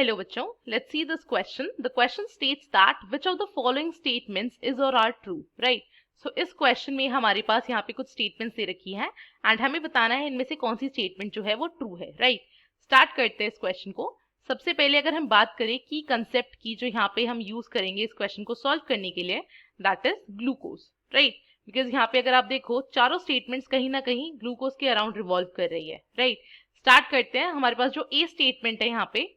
Hello बच्चों, let's see this question. The question states that which of the following statements is or are true, right? So इस question में हमारे पास यहाँ पे कुछ statements दे रखी हैं and हमें बताना है इनमें से कौन सी statement जो है वो true है, right? Start करते हैं इस question को. सबसे पहले अगर हम बात करें की concept की जो यहाँ पे हम use करेंगे इस question को solve करने के लिए, that is glucose, right? Because यहाँ पे अगर आप देखो चारों statements कहीं ना कहीं glucose के around revolve कर रही है, right? Start करते हैं. हमारे पास जो A statement है यहाँ पे,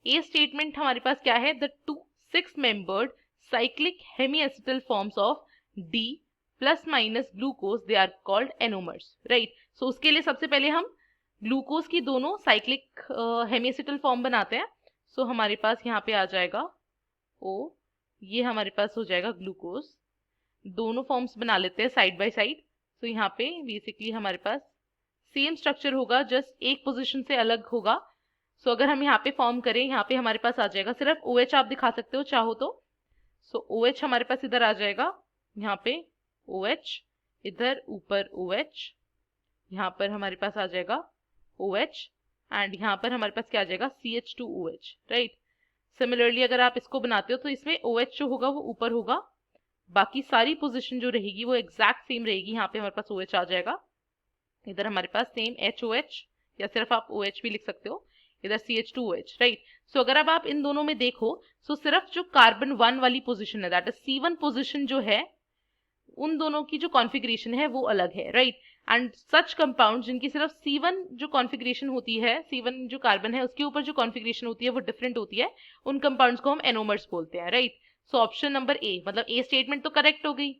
A स्टेटमेंट हमारे पास क्या है? The two 6-membered cyclic hemiacetal forms of D plus minus glucose they are called anomers, right? So उसके लिए सबसे पहले हम ग्लूकोज की दोनों साइक्लिक हेमिएसिटल फॉर्म बनाते हैं. सो हमारे पास यहाँ पे आ जाएगा O, ये हमारे पास हो जाएगा ग्लूकोज. दोनों फॉर्म्स बना लेते हैं साइड बाय साइड. सो यहाँ पे बेसिकली हमारे पास सेम स्ट्रक्चर होगा, जस्ट एक पोजिशन से अलग होगा. सो अगर हम यहाँ पे फॉर्म करें, यहाँ पे हमारे पास आ जाएगा, सिर्फ OH आप दिखा सकते हो चाहो तो. सो OH हमारे पास इधर आ जाएगा, यहाँ पे OH, इधर ऊपर OH, यहाँ पर हमारे पास आ जाएगा OH एंड यहाँ पर हमारे पास क्या आ जाएगा CH2OH, राइट. सिमिलरली अगर आप इसको बनाते हो तो इसमें OH जो होगा वो ऊपर होगा, बाकी सारी पोजिशन जो रहेगी वो एग्जैक्ट सेम रहेगी. यहाँ पे हमारे पास OH आ जाएगा, इधर हमारे पास सेम HOH या सिर्फ आप OH भी लिख सकते हो, इधर CH2OH, राइट. सो अगर अब आप इन दोनों में देखो, सो सिर्फ जो कार्बन 1 वाली पोजीशन है, दैट इज C1 पोजीशन जो है, उन दोनों की जो कॉन्फ़िगरेशन है वो अलग है, राइट. एंड सच कंपाउंड जिनकी सिर्फ C1 जो कॉन्फ़िगरेशन होती है, C1 जो कार्बन है उसके ऊपर जो कॉन्फ़िगरेशन होती है वो डिफरेंट होती है, उन कंपाउंड्स को हम एनोमर्स बोलते हैं, right. So option number A, मतलब ए स्टेटमेंट तो करेक्ट हो गई.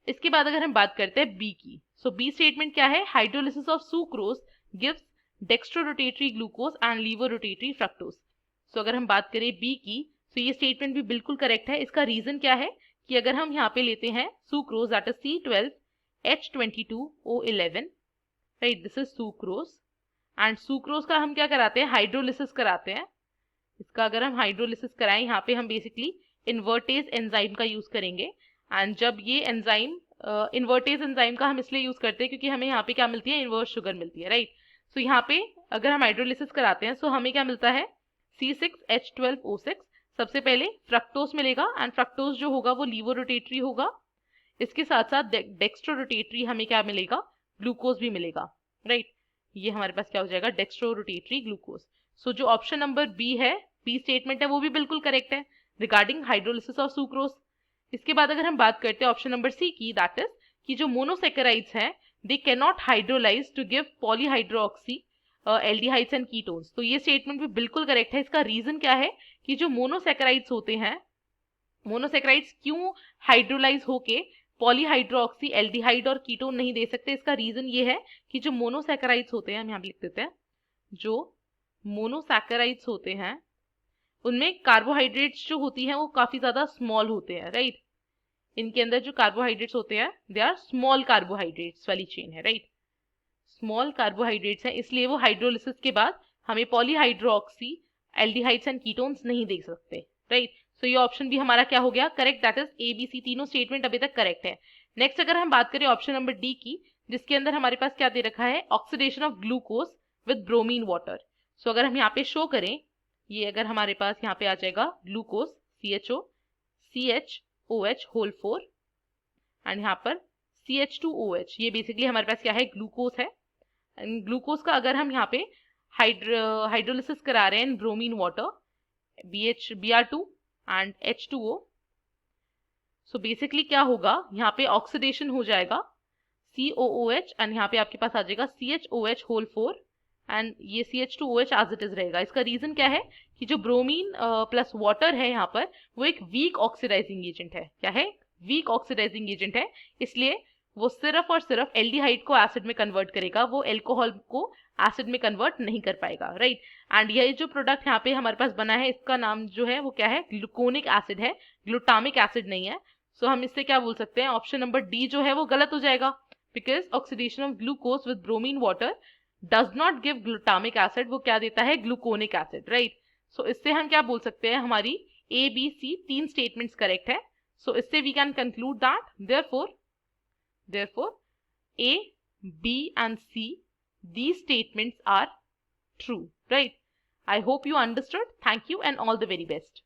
इसके बाद अगर हम बात करते हैं बी की, सो बी स्टेटमेंट क्या है? Hydrolysis of sucrose gives dextrorotatory glucose and laevorotatory fructose. So अगर हम बात करें बी की, तो ये स्टेटमेंट भी बिल्कुल करेक्ट है. इसका रीजन क्या है कि अगर हम यहाँ पे लेते हैं sucrose that is C12H22O11, right, this is sucrose and sucrose का हम क्या कराते हैं? हाइड्रोलिसिस कराते हैं. इसका अगर हम हाइड्रोलिसिस कराएं, यहाँ पे हम बेसिकली इन्वर्टेज एंजाइम का यूज करेंगे. एंड जब ये एंजाइम इन्वर्टेज एंजाइम का हम इसलिए यूज करते हैं क्योंकि हमें यहाँ पे क्या मिलती है? इन्वर्स शुगर मिलती है, राइट. सो यहाँ पे अगर हम हाइड्रोलिसिस कराते हैं, सो हमें क्या मिलता है? C6H12O6. सबसे पहले फ्रक्टोज मिलेगा एंड फ्रक्टोज जो होगा वो लीवर रोटेटरी होगा. इसके साथ साथ डेक्स्ट्रो रोटेटरी हमें क्या मिलेगा? ग्लूकोज भी मिलेगा, राइट. ये हमारे पास क्या हो जाएगा? Dextro rotatory glucose. सो जो ऑप्शन नंबर बी है, बी स्टेटमेंट है, वो भी बिल्कुल करेक्ट है रिगार्डिंग हाइड्रोलिसिस ऑफ सुक्रोज. इसके बाद अगर हम बात करते हैं ऑप्शन नंबर सी की, दैट इज कि जो मोनोसेकेराइड्स हैं they cannot hydrolyze to give polyhydroxy aldehydes and ketones. तो ये स्टेटमेंट भी बिल्कुल करेक्ट है. इसका रीजन क्या है कि जो मोनोसेकेराइड्स होते हैं, मोनोसेकेराइड्स क्यों हाइड्रोलाइज होके पॉलीहाइड्रोक्सी एल्डिहाइड और कीटोन नहीं दे सकते? इसका रीजन ये है कि जो मोनोसेकेराइड्स होते हैं, हम यहाँ पे लिख देते हैं, जो मोनोसेकेराइड्स होते हैं उनमें कार्बोहाइड्रेट्स जो होती हैं वो काफी ज्यादा स्मॉल होते हैं, राइट. इनके अंदर जो कार्बोहाइड्रेट्स होते हैं दे आर स्मॉल कार्बोहाइड्रेट्स वाली चेन है, राइट. स्मॉल कार्बोहाइड्रेट्स हैं, इसलिए वो हाइड्रोलिसिस के बाद हमें पॉलीहाइड्रोक्सी एल्डिहाइड्स एंड कीटोन्स नहीं दे सकते, राइट. सो ये ऑप्शन भी हमारा क्या हो गया? Correct. That is A B C, तीनों स्टेटमेंट अभी तक करेक्ट है. नेक्स्ट अगर हम बात करें ऑप्शन नंबर डी की, जिसके अंदर हमारे पास क्या दे रखा है? Oxidation of glucose with bromine water. So अगर हम यहाँ पे शो करें, ये अगर हमारे पास यहाँ पे आ जाएगा glucose CHO CHOH whole 4 and यहाँ पर CH2OH, ये बेसिकली हमारे पास क्या है? ग्लूकोज है. ग्लूकोज का अगर हम यहाँ पे हाइड्रोलिसिस करा रहे हैं bromine water Br2 and H2O, so basically क्या होगा? यहाँ पे ऑक्सीडेशन हो जाएगा COOH एंड यहाँ पे आपके पास आ जाएगा CHOH होल 4 एंड ये CH2OH एज इट इज रहेगा. इसका रीजन क्या है कि जो ब्रोमीन प्लस वाटर है यहाँ पर, वो एक वीक ऑक्सीडाइजिंग एजेंट है. क्या है? वीक ऑक्सीडाइजिंग एजेंट है, इसलिए वो सिर्फ और सिर्फ एल्डिहाइड को एसिड में कन्वर्ट करेगा, वो एल्कोहल को एसिड में कन्वर्ट नहीं कर पाएगा, राइट. एंड ये जो प्रोडक्ट यहाँ पे हमारे पास बना है, इसका नाम जो है वो क्या है? ग्लूकोनिक एसिड है, ग्लूटामिक एसिड नहीं है. सो हम इससे क्या बोल सकते हैं? ऑप्शन नंबर डी जो है वो गलत हो जाएगा, because oxidation of glucose with bromine water does not give glutamic acid. वो क्या देता है? Gluconic acid, right. सो इससे हम क्या बोल सकते हैं? हमारी ए बी सी तीन स्टेटमेंट्स करेक्ट है. सो इससे we can conclude that therefore A, B and C, these statements are true, right. I hope you understood. Thank you and all the very best.